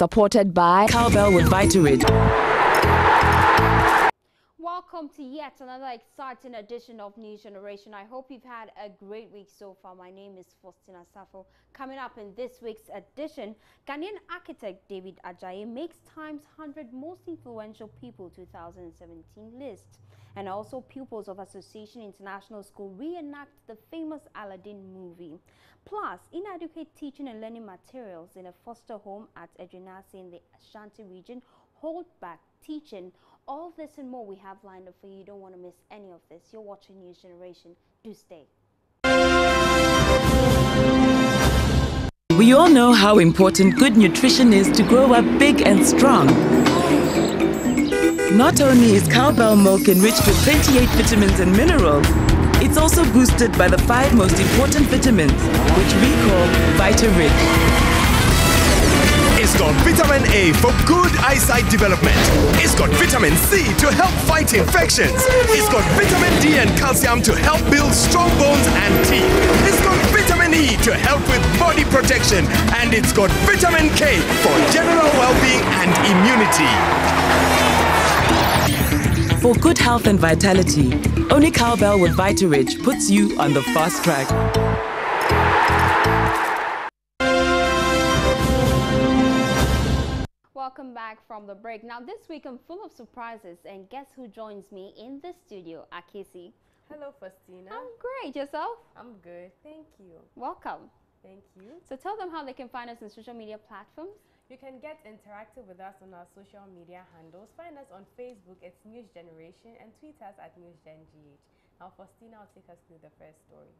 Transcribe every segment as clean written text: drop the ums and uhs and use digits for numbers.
supported by Cowbell with Vitarid. Welcome to yet another exciting edition of News Generation. I hope you've had a great week so far. My name is Faustina Safo. Coming up in this week's edition, Ghanaian architect David Ajayi makes Times 100 Most Influential People 2017 list. And also pupils of Association International School reenact the famous Aladdin movie. Plus, inadequate teaching and learning materials in a foster home at Edwinasi in the Ashanti region hold back teaching. All this and more we have lined up for you. You don't want to miss any of this. You're watching News Generation. Do stay. We all know how important good nutrition is to grow up big and strong. Not only is cowbell milk enriched with 28 vitamins and minerals, it's also boosted by the 5 most important vitamins, which we call Vitarid. It's got vitamin A for good eyesight development. It's got vitamin C to help fight infections. It's got vitamin D and calcium to help build strong bones and teeth. It's got vitamin E to help with body protection. And it's got vitamin K for general well-being and immunity. For good health and vitality, only Cowbell with Vitarid puts you on the fast track. Welcome back from the break. Now this week I'm full of surprises, and guess who joins me in the studio? Akesi. Hello, Faustina. I'm great. Yourself? I'm good. Thank you. Welcome. Thank you. So tell them how they can find us on social media platforms. You can get interactive with us on our social media handles. Find us on Facebook, it's News Generation, and tweet us at NewsGenGH. Now, Faustina will take us through the first story.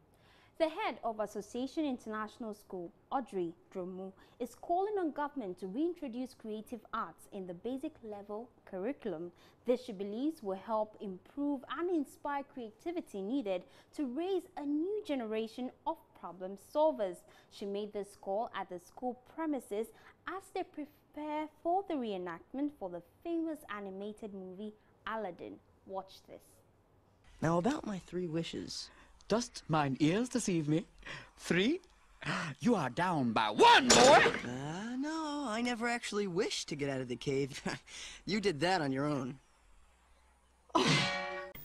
The head of Association International School, Audrey Dromu, is calling on government to reintroduce creative arts in the basic level curriculum. This, she believes, will help improve and inspire creativity needed to raise a new generation of problem solvers. She made this call at the school premises as they prepare for the reenactment for the famous animated movie Aladdin. Watch this. Now about my 3 wishes. Dost mine ears deceive me? 3? You are down by 1, boy! No, I never actually wished to get out of the cave. You did that on your own.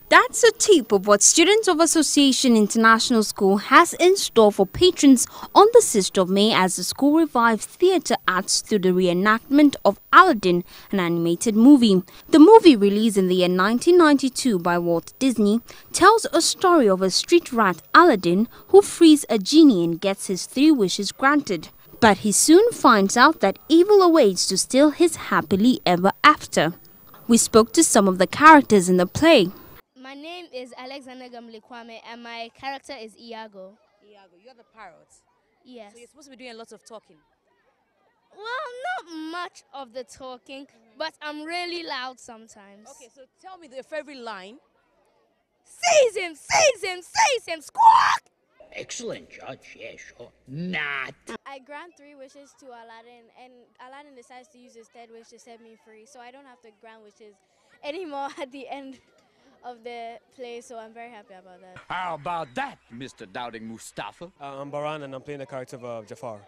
That's a tip of what students of Association International School has in store for patrons on the 6th of May as the school revives theatre arts through the reenactment of Aladdin, an animated movie. The movie, released in the year 1992 by Walt Disney, tells a story of a street rat, Aladdin, who frees a genie and gets his 3 wishes granted. But he soon finds out that evil awaits to steal his happily ever after. We spoke to some of the characters in the play. My name is Alexander Gamlekwame and my character is Iago. Iago, you're the parrot? Yes. So you're supposed to be doing a lot of talking? Well, not much of the talking, but I'm really loud sometimes. Okay, so tell me your favorite line. Seize him, squawk! Excellent, Judge. Yeah, sure. Not. I grant 3 wishes to Aladdin, and Aladdin decides to use his 3rd wish to set me free, so I don't have to grant wishes anymore at the end of the play, so I'm very happy about that. How about that, Mr. Doubting Mustafa? I'm Baran, and I'm playing the character of Jafar.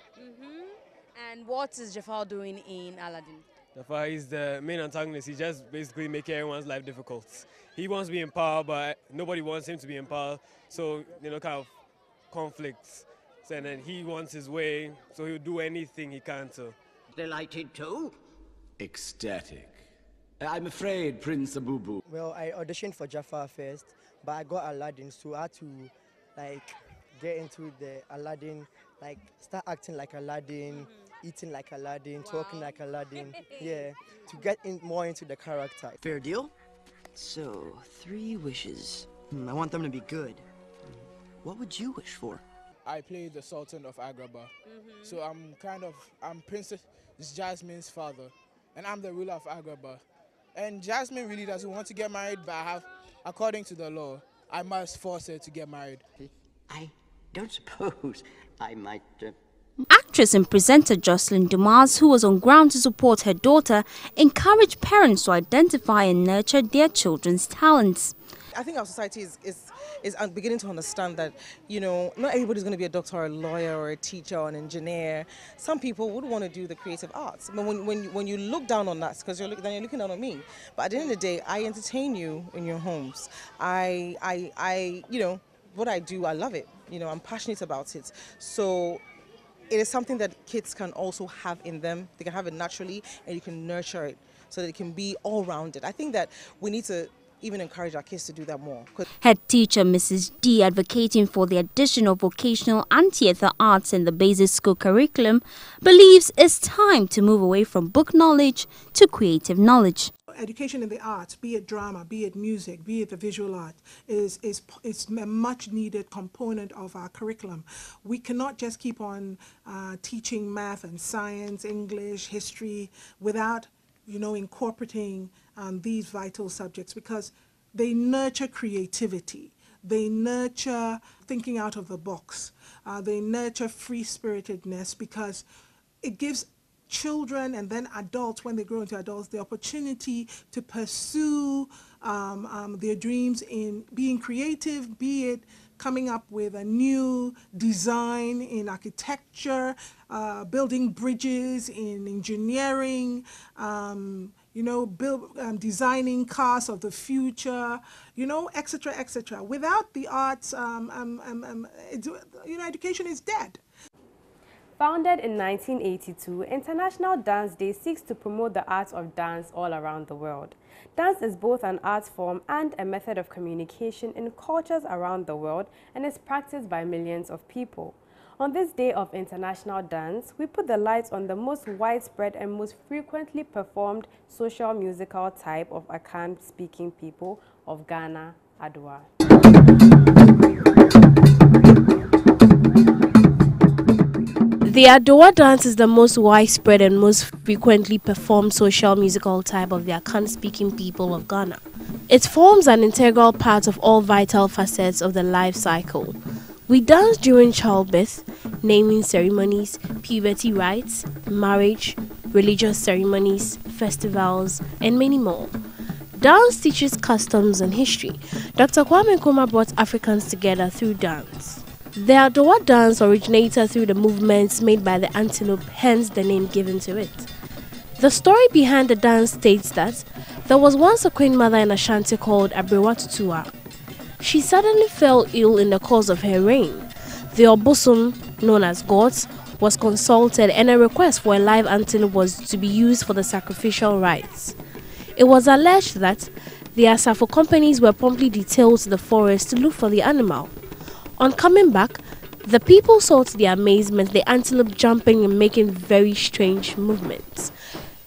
And what is Jafar doing in Aladdin? Jafar is the main antagonist. He's just basically making everyone's life difficult. He wants to be in power, but nobody wants him to be in power, so, kind of conflicts. So, and then he wants his way, so he'll do anything he can to. Delighted too? Ecstatic. I'm afraid, Prince Abubu. Well, I auditioned for Jafar first, but I got Aladdin, so I had to, get into the Aladdin, start acting like Aladdin, eating like Aladdin, talking like Aladdin, yeah, to get more into the character. Fair deal? So, 3 wishes. I want them to be good. What would you wish for? I play the Sultan of Agrabah, so I'm Princess Jasmine's father, and I'm the ruler of Agrabah. And Jasmine really doesn't want to get married, but according to the law, I must force her to get married. I don't suppose I might... Actress and presenter Jocelyn Dumas, who was on ground to support her daughter, encouraged parents to identify and nurture their children's talents. I think our society is is beginning to understand that, you know, not everybody's going to be a doctor or a lawyer or a teacher or an engineer. Some people would want to do the creative arts. But when you look down on that, because then you're looking down on me. But at the end of the day, I entertain you in your homes. You know, what I do, I love it. You know, I'm passionate about it. So it is something that kids can also have in them. They can have it naturally, and you can nurture it so that it can be all-rounded. I think that we need to even encourage our kids to do that more. Head teacher Mrs. D, advocating for the addition of vocational and theatre arts in the basic school curriculum, believes it's time to move away from book knowledge to creative knowledge. Education in the arts, be it drama, be it music, be it the visual art, is a much needed component of our curriculum. We cannot just keep on teaching math and science, English, history without, you know, incorporating these vital subjects, because they nurture creativity. They nurture thinking out of the box. They nurture free-spiritedness, because it gives children and then adults, when they grow into adults, the opportunity to pursue their dreams in being creative, be it coming up with a new design in architecture, building bridges in engineering, you know, designing cars of the future, you know, etc., etc. Without the arts, you know, education is dead. Founded in 1982, International Dance Day seeks to promote the art of dance all around the world. Dance is both an art form and a method of communication in cultures around the world, and is practiced by millions of people. On this day of International Dance, we put the lights on the most widespread and most frequently performed social musical type of Akan-speaking people of Ghana, Adowa. The Adowa dance is the most widespread and most frequently performed social musical type of the Akan-speaking people of Ghana. It forms an integral part of all vital facets of the life cycle. We dance during childbirth, naming ceremonies, puberty rites, marriage, religious ceremonies, festivals, and many more. Dance teaches customs and history. Dr. Kwame Nkrumah brought Africans together through dance. The Adowa dance originated through the movements made by the antelope, hence the name given to it. The story behind the dance states that there was once a queen mother in Ashanti called Abrewa Tutua. She suddenly fell ill in the course of her reign. The Obosum, known as gods, was consulted, and a request for a live antelope was to be used for the sacrificial rites. It was alleged that the Asafo companies were promptly detailed to the forest to look for the animal. On coming back, the people saw to their amazement the antelope jumping and making very strange movements.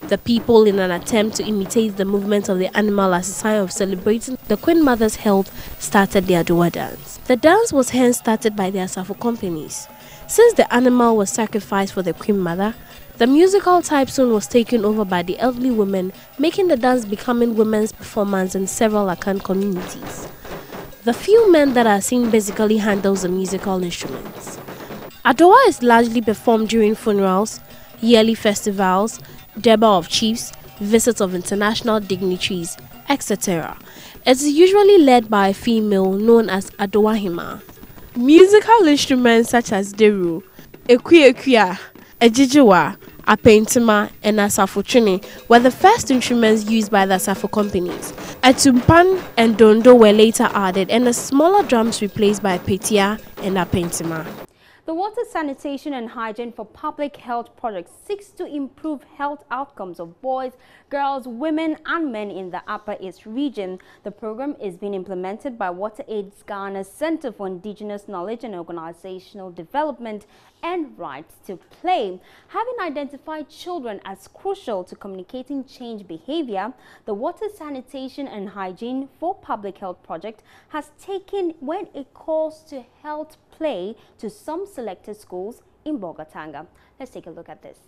The people, in an attempt to imitate the movements of the animal as a sign of celebrating the Queen Mother's health, started the Adowa dance. The dance was hence started by the Asafo companies. Since the animal was sacrificed for the Queen Mother, the musical type soon was taken over by the elderly women, making the dance becoming women's performance in several Akan communities. The few men that are seen basically handles the musical instruments. Adowa is largely performed during funerals, yearly festivals, Durbar of chiefs, visits of international dignitaries, etc. It is usually led by a female known as Adowa Hima. Musical instruments such as Deru, Ekuya, Ejijiwa, Apentima, and Asafochini were the first instruments used by the Asafo companies. Atumpan and Dondo were later added, and the smaller drums replaced by Petia and Apentima. The Water, Sanitation and Hygiene for Public Health Project seeks to improve health outcomes of boys, girls, women and men in the Upper East region. The program is being implemented by WaterAid Ghana's Center for Indigenous Knowledge and Organizational Development and Right to Play. Having identified children as crucial to communicating change behavior, the Water, Sanitation and Hygiene for Public Health Project has taken when it calls to health play to some selected schools in Bolgatanga. Let's take a look at this.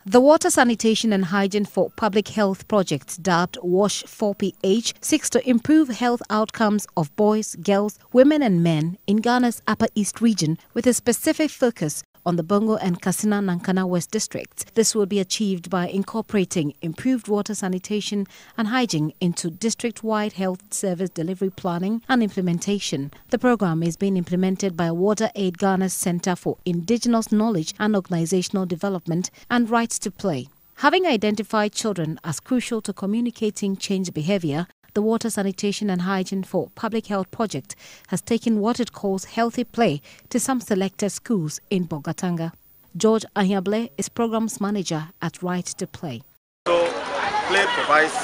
The Water, Sanitation and Hygiene for Public Health Project, dubbed WASH 4PH, seeks to improve health outcomes of boys, girls, women and men in Ghana's Upper East region with a specific focus on the Bongo and Kassina Nankana West districts. This will be achieved by incorporating improved water sanitation and hygiene into district-wide health service delivery planning and implementation. The program is being implemented by Water Aid Ghana's Center for Indigenous Knowledge and Organizational Development and Rights to Play. Having identified children as crucial to communicating change behavior, the Water Sanitation and Hygiene for Public Health project has taken what it calls healthy play to some selected schools in Bolgatanga. George Ahiable is Programs Manager at Right to Play. So, play provides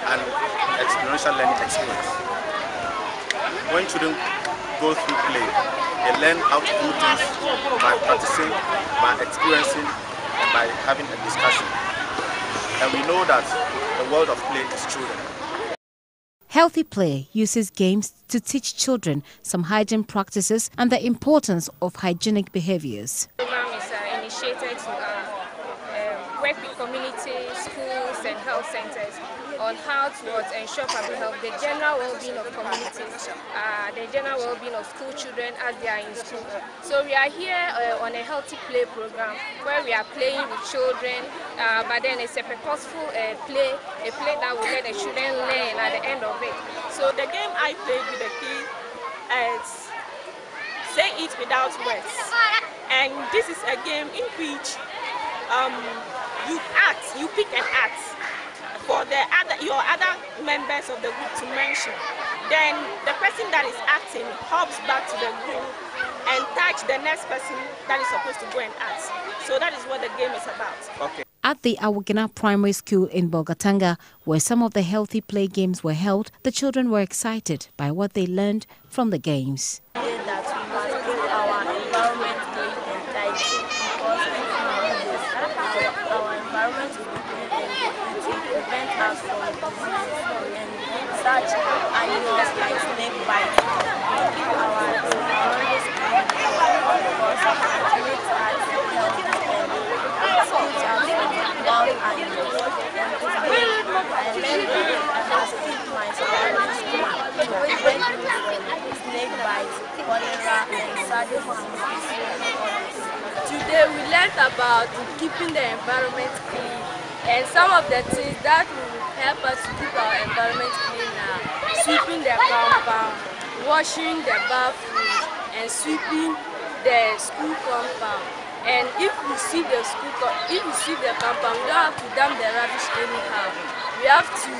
an experiential learning experience. When children go through play, they learn how to do things by practicing, by experiencing, and by having a discussion. And we know that the world of play is children. Healthy Play uses games to teach children some hygiene practices and the importance of hygienic behaviors. The program is initiated to work with communities, schools and health centers on how to ensure public health, the general well-being of communities, the general well-being of school children as they are in school. So we are here on a healthy play program where we are playing with children, but then it's a purposeful play, a play that will let the children learn at the end of it. So the game I played with the kids is Say It Without Words. And this is a game in which you pick an act for your other members of the group to mention. Then the person that is acting hops back to the group and touch the next person that is supposed to go and act. So that is what the game is about. Okay. At the Awugina Primary School in Bolgatanga, where some of the healthy play games were held, the children were excited by what they learned from the games. That we must keep our environment clean and tidy because our environment will prevent us from diseases and such animals like snake bites. We keep our environment clean because it makes us healthy and keeps us without animals. I learned that I must keep my surroundings clean to prevent me from snake bites, cholera, and certain diseases. Today we learned about keeping the environment clean, and some of the things that will help us to keep our environment clean are sweeping the compound, washing the bathroom, and sweeping the school compound. And if we sweep the compound, we don't have to dump the rubbish anyhow. We have to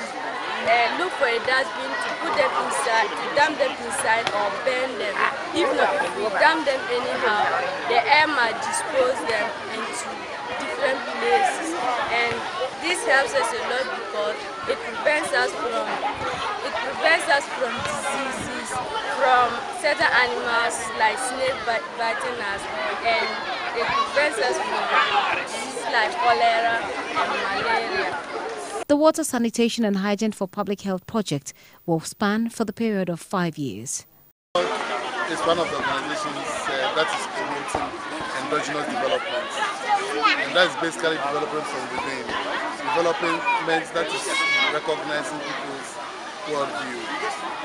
look for a dustbin to put them inside, to dump them inside or burn them. If not, if we dump them anyhow, the air might dispose them into different places. And this helps us a lot because it prevents us from diseases, from certain animals like snake biting us, and it prevents us from diseases like cholera and malaria. The Water Sanitation and Hygiene for Public Health project will span for the period of 5 years. It's one of the organizations that is promoting endogenous development, and that is basically development from within. Development that is recognizing people's worldview,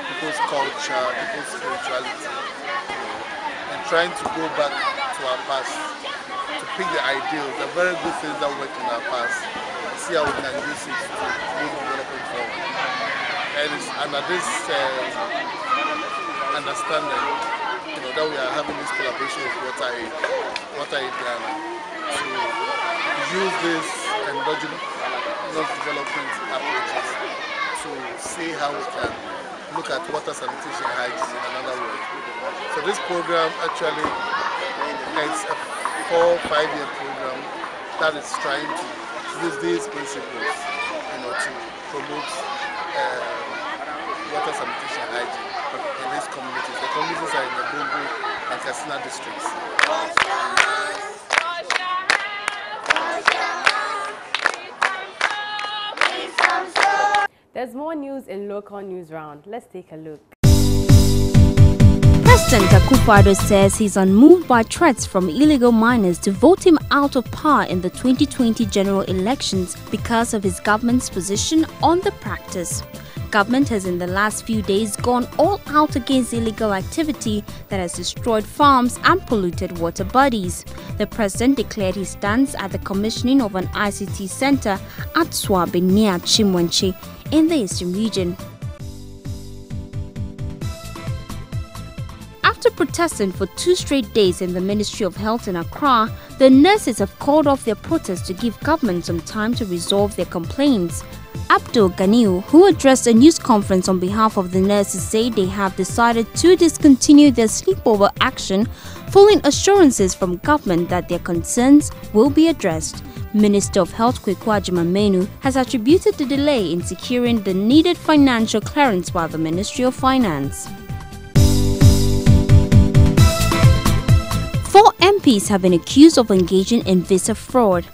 people's culture, people's spirituality, and trying to go back to our past, to pick the ideals, the very good things that work in our past, see how we can use it to move development forward. And it's under this understanding, that we are having this collaboration with Water Aid Ghana to use this endogenous development approaches to see how we can look at water sanitation and hygiene in another way. So this program actually is a 4-5-year program that is trying to use these principles, to promote water sanitation and hygiene in these communities. The communities are in the Bongo and Kassina districts. There's more news in local news round. Let's take a look. President Akufo-Addo says he's unmoved by threats from illegal miners to vote him out of power in the 2020 general elections because of his government's position on the practice. Government has in the last few days gone all out against illegal activity that has destroyed farms and polluted water bodies. The president declared his stance at the commissioning of an ICT center at Swabe near Chimwenche in the eastern region. After protesting for 2 straight days in the Ministry of Health in Accra, the nurses have called off their protest to give government some time to resolve their complaints. Abdul Ganiu, who addressed a news conference on behalf of the nurses, said they have decided to discontinue their sleepover action following assurances from government that their concerns will be addressed. Minister of Health Kweku Agyeman-Manu has attributed the delay in securing the needed financial clearance by the Ministry of Finance. 4 MPs have been accused of engaging in visa fraud.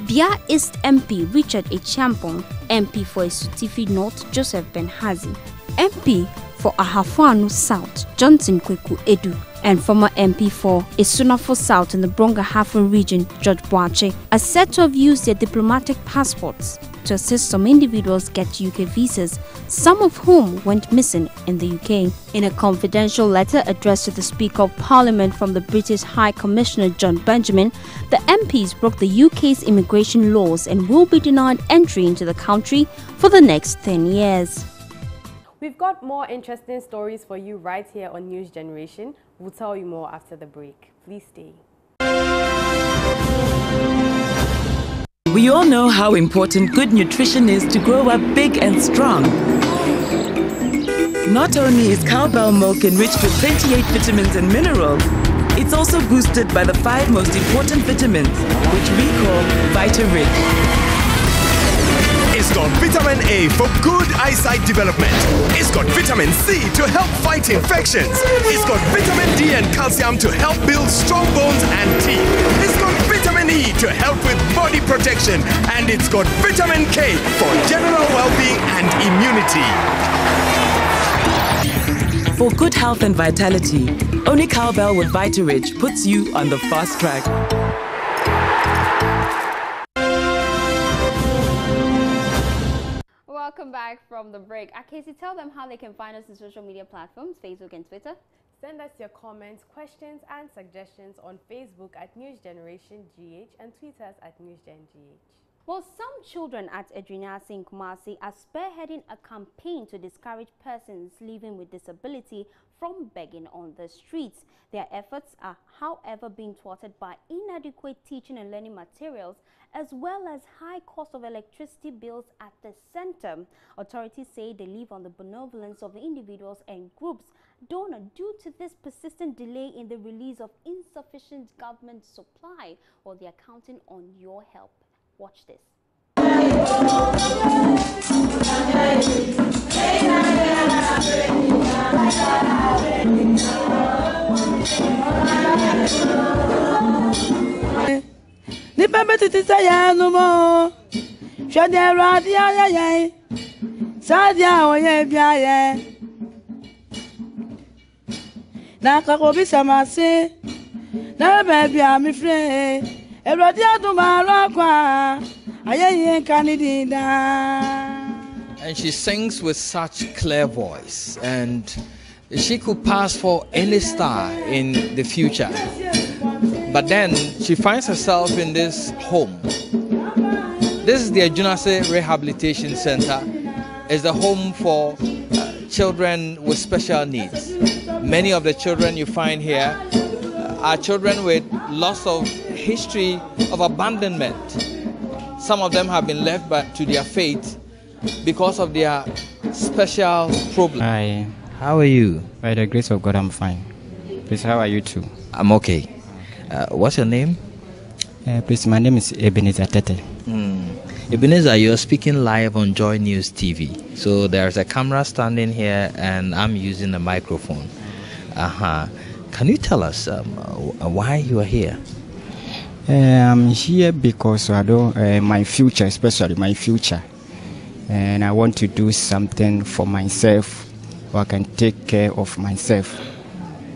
Bia East MP Richard Echampong, MP for Esutifi North Joseph Benhazi, MP for Ahafanu South Johnson Kweku Edu, and former MP for Esunafo South in the Bronga Hafun region George Boache are said to have used their diplomatic passports to assist some individuals get UK visas, some of whom went missing in the UK. In a confidential letter addressed to the Speaker of Parliament from the British High Commissioner John Benjamin, the MPs broke the UK's immigration laws and will be denied entry into the country for the next 10 years. We've got more interesting stories for you right here on News Generation. We'll tell you more after the break. Please stay. We all know how important good nutrition is to grow up big and strong. Not only is cowbell milk enriched with 28 vitamins and minerals, it's also boosted by the 5 most important vitamins, which we call Vita-Rich. It's got vitamin A for good eyesight development. It's got vitamin C to help fight infections. It's got vitamin D and calcium to help build strong bones and teeth. It's got vitamin E to help with body protection. And it's got vitamin K for general well-being and immunity. For good health and vitality, only cowbell with Vita-Rich puts you on the fast track. Welcome back from the break. Casey, tell them how they can find us on social media platforms, Facebook and Twitter. Send us your comments, questions and suggestions on Facebook at News Generation GH and Twitter at NewsGenGH. Well, some children at Edwinasi in Kumasi are spearheading a campaign to discourage persons living with disability from begging on the streets. Their efforts are, however, being thwarted by inadequate teaching and learning materials, as well as high cost of electricity bills at the center. Authorities say they live on the benevolence of individuals and groups. Donor, due to this persistent delay in the release of insufficient government supply, or they are counting on your help. Watch this. And she sings with such clear voice, and she could pass for any star in the future. But then she finds herself in this home. This is the Edwinasi Rehabilitation Center. It's the home for children with special needs. Many of the children you find here are children with lots of history of abandonment. Some of them have been left to their fate because of their special problems. Hi. How are you? By the grace of God, I'm fine. Please, how are you too? I'm okay. What's your name? Please, my name is Ebenezer Tete. Ebenezer, you're speaking live on Joy News TV. So there's a camera standing here and I'm using a microphone. Can you tell us why you are here? I'm here because I know my future, especially my future. And I want to do something for myself, or I can take care of myself.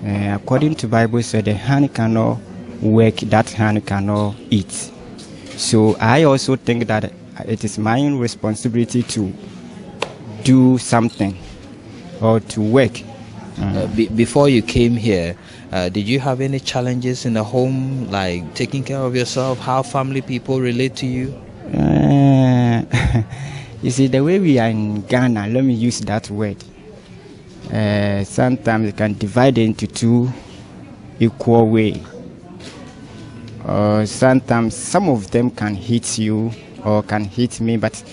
According to the Bible, said the hand cannot work, that hand cannot eat. So I also think that it is my responsibility to do something or to work. Before you came here, did you have any challenges in the home, like taking care of yourself, how family people relate to you? You see, the way we are in Ghana, let me use that word. Sometimes you can divide it into two equal ways. Sometimes some of them can hit you or can hit me, but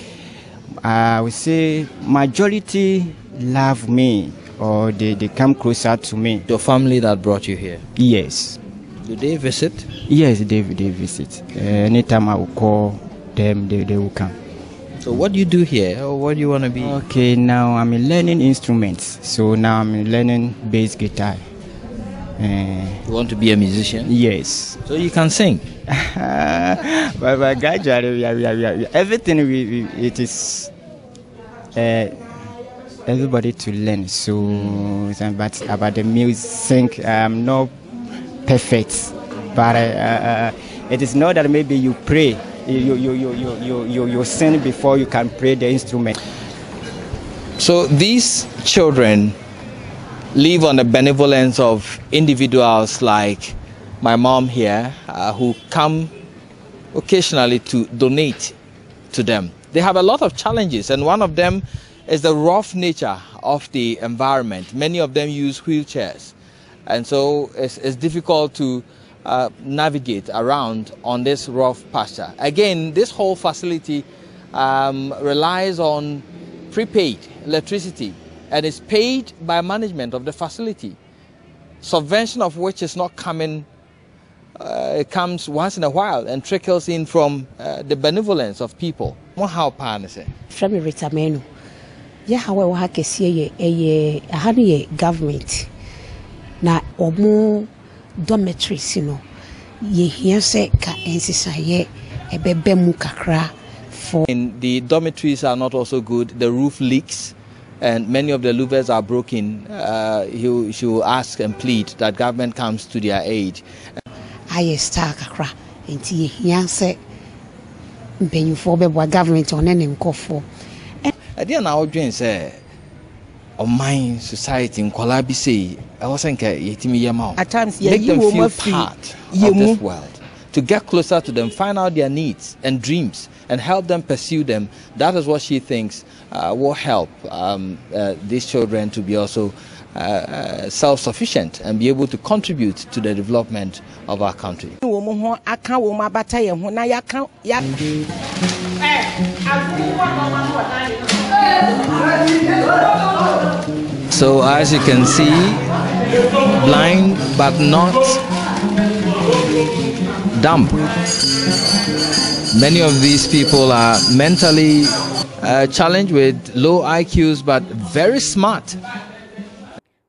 I would say majority love me, or they come closer to me. Your family that brought you here? Yes. Do they visit? Yes, they visit. Anytime I will call them, they will come. So what do you do here, or what do you want to be? Okay, now I'm learning instruments. So now I'm learning bass guitar. You want to be a musician? Yes. So you can sing? But gradually, everything it is everybody to learn. So, but about the music, I'm not perfect. But it is not that maybe you pray, you sing before you can play the instrument. So these children live on the benevolence of individuals like my mom here, who come occasionally to donate to them. They have a lot of challenges, and one of them is the rough nature of the environment. Many of them use wheelchairs, and so it's difficult to navigate around on this rough pasture. Again, this whole facility relies on prepaid electricity, and is paid by management of the facility, subvention of which is not coming. It comes once in a while and trickles in from the benevolence of people. How say? From Rita Menu. Yeah, however, I can see a government. Na omo dormitories, you know. Ye hear say ka ensisaye ebebe mu kakra for. The dormitories are not also good. The roof leaks, and many of the louvers are broken. She will ask and plead that government comes to their aid. I star kakra enti ye hia se mpenyufo bebo government on enem kofo I dey na odwen say my society in Kwala bi say I was think yetimi yema at times make them feel part of this world, to get closer to them, find out their needs and dreams and help them pursue them. That is what she thinks will help these children to be also self-sufficient and be able to contribute to the development of our country. So as you can see, blind but not dumb. Many of these people are mentally challenged with low IQs but very smart.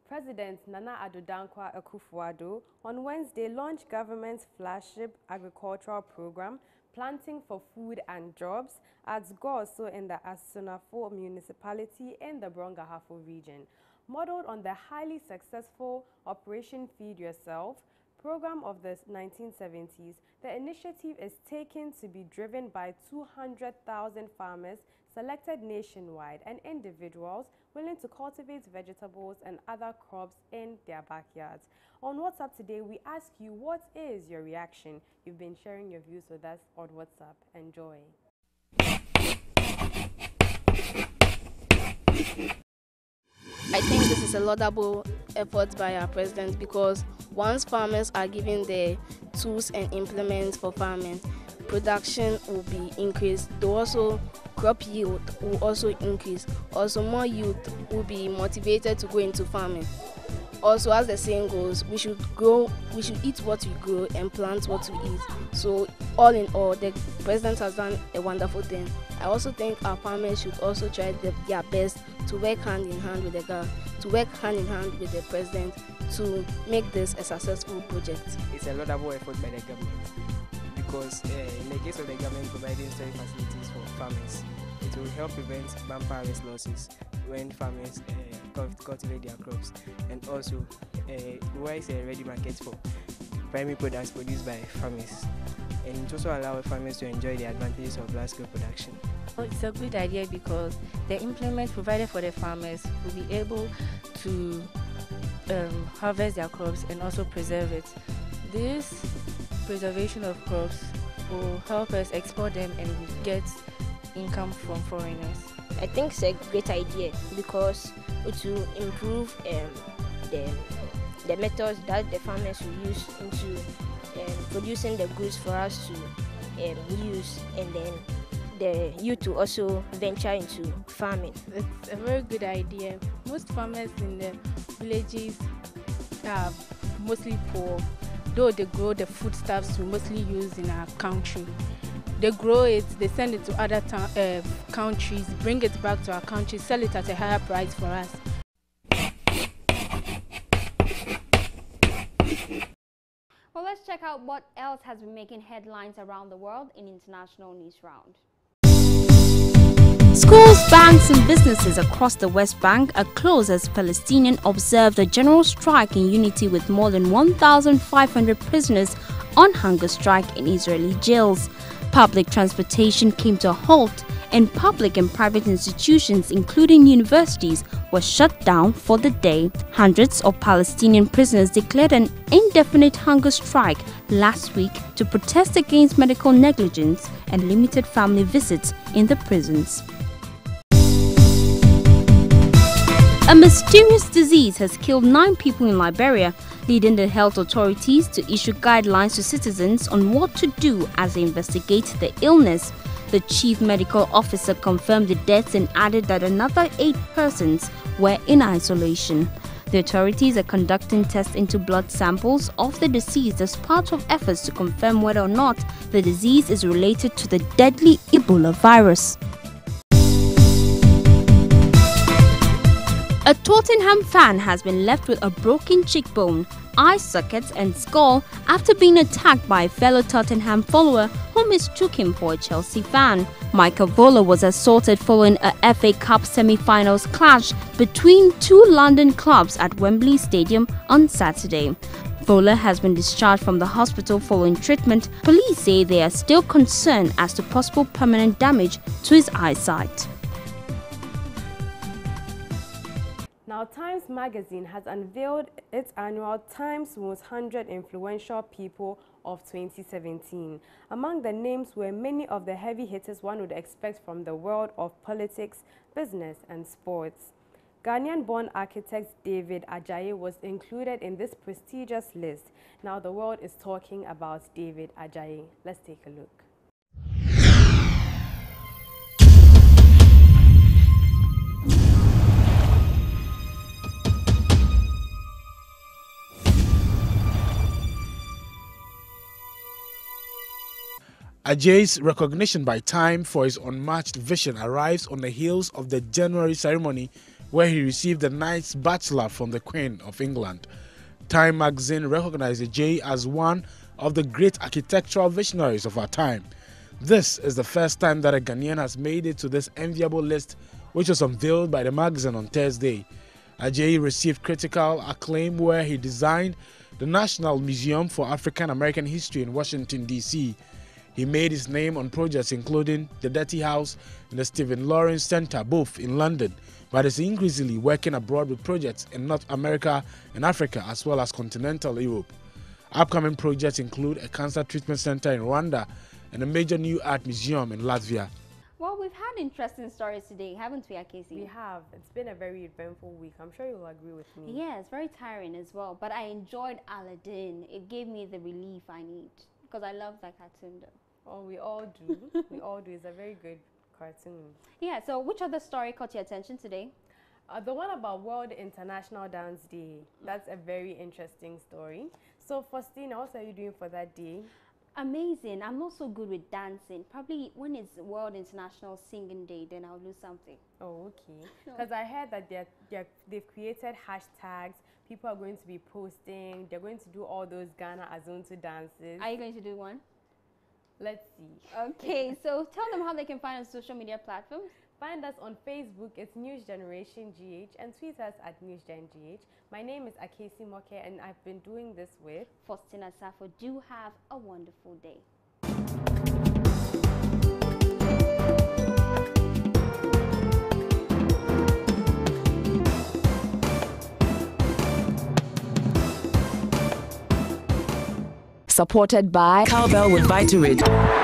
President Nana Addo Dankwa Akufo-Addo on Wednesday launched government's flagship agricultural program, Planting for Food and Jobs, at Goso in the Asunafo municipality in the Brong-Ahafo region. Modeled on the highly successful Operation Feed Yourself program of the 1970s, the initiative is taken to be driven by 200,000 farmers selected nationwide and individuals willing to cultivate vegetables and other crops in their backyards. On WhatsApp today, we ask you, what is your reaction? You've been sharing your views with us on WhatsApp. Enjoy. I think this is a laudable effort by our president, because once farmers are given the tools and implements for farming, production will be increased. Also, crop yield will also increase. Also, more youth will be motivated to go into farming. Also, as the saying goes, we should eat what we grow and plant what we eat. So, all in all, the president has done a wonderful thing. I also think our farmers should also try their best to work hand in hand with the president to make this a successful project. It's a laudable effort by the government, because in the case of the government providing storage facilities for farmers, it will help prevent manpower losses when farmers cultivate their crops, and also provides a ready market for primary products produced by farmers, and it also allows farmers to enjoy the advantages of large-scale production. It's a good idea because the implement provided for the farmers will be able to harvest their crops and also preserve it. This preservation of crops will help us export them and get income from foreigners. I think it's a great idea because it will improve the methods that the farmers will use into producing the goods for us to use, and then the youth will also venture into farming. It's a very good idea. Most farmers in the villages are mostly poor, though they grow the foodstuffs we mostly use in our country. They grow it, they send it to other countries, bring it back to our country, sell it at a higher price for us. Well, let's check out what else has been making headlines around the world in International News Round. Schools, banks and businesses across the West Bank are closed as Palestinians observed a general strike in unity with more than 1,500 prisoners on hunger strike in Israeli jails. Public transportation came to a halt and public and private institutions, including universities, were shut down for the day. Hundreds of Palestinian prisoners declared an indefinite hunger strike last week to protest against medical negligence and limited family visits in the prisons. A mysterious disease has killed 9 people in Liberia, leading the health authorities to issue guidelines to citizens on what to do as they investigate the illness. The chief medical officer confirmed the deaths and added that another 8 persons were in isolation. The authorities are conducting tests into blood samples of the deceased as part of efforts to confirm whether or not the disease is related to the deadly Ebola virus. A Tottenham fan has been left with a broken cheekbone, eye sockets and skull after being attacked by a fellow Tottenham follower who mistook him for a Chelsea fan. Michael Voller was assaulted following a FA Cup semi-finals clash between 2 London clubs at Wembley Stadium on Saturday. Voller has been discharged from the hospital following treatment. Police say they are still concerned as to possible permanent damage to his eyesight. Now, Times Magazine has unveiled its annual Times Most 100 Influential People of 2017. Among the names were many of the heavy hitters one would expect from the world of politics, business and sports. Ghanaian-born architect David Adjaye was included in this prestigious list. Now, the world is talking about David Adjaye. Let's take a look. Adjaye's recognition by Time for his unmatched vision arrives on the heels of the January ceremony where he received the Knight's Bachelor from the Queen of England. Time magazine recognized Adjaye as one of the great architectural visionaries of our time. This is the first time that a Ghanaian has made it to this enviable list, which was unveiled by the magazine on Thursday. Adjaye received critical acclaim where he designed the National Museum for African American History in Washington, D.C. He made his name on projects including the Dirty House and the Stephen Lawrence Center, both in London, but is increasingly working abroad with projects in North America and Africa as well as continental Europe. Upcoming projects include a cancer treatment center in Rwanda and a major new art museum in Latvia. Well, we've had interesting stories today, haven't we, Akesi? We have. It's been a very eventful week. I'm sure you'll agree with me. Yeah, it's very tiring as well, but I enjoyed Aladdin. It gave me the relief I need because I love that cartoon though. Oh, we all do. We all do. It's a very good cartoon. Yeah, so which other story caught your attention today? The one about World International Dance Day. That's a very interesting story. So, Faustina, what are you doing for that day? Amazing. I'm not so good with dancing. Probably when it's World International Singing Day, then I'll do something. Oh, okay. Because I heard that they've created hashtags. People are going to be posting. They're going to do all those Ghana Azonto dances. Are you going to do one? Let's see. Okay, so tell them how they can find us on social media platforms. Find us on Facebook, it's News Generation GH, and tweet us at NewsGenGH. My name is Akesi Moke, and I've been doing this with Faustina Safo. Do have a wonderful day. Supported by Cowbell with Vitarid.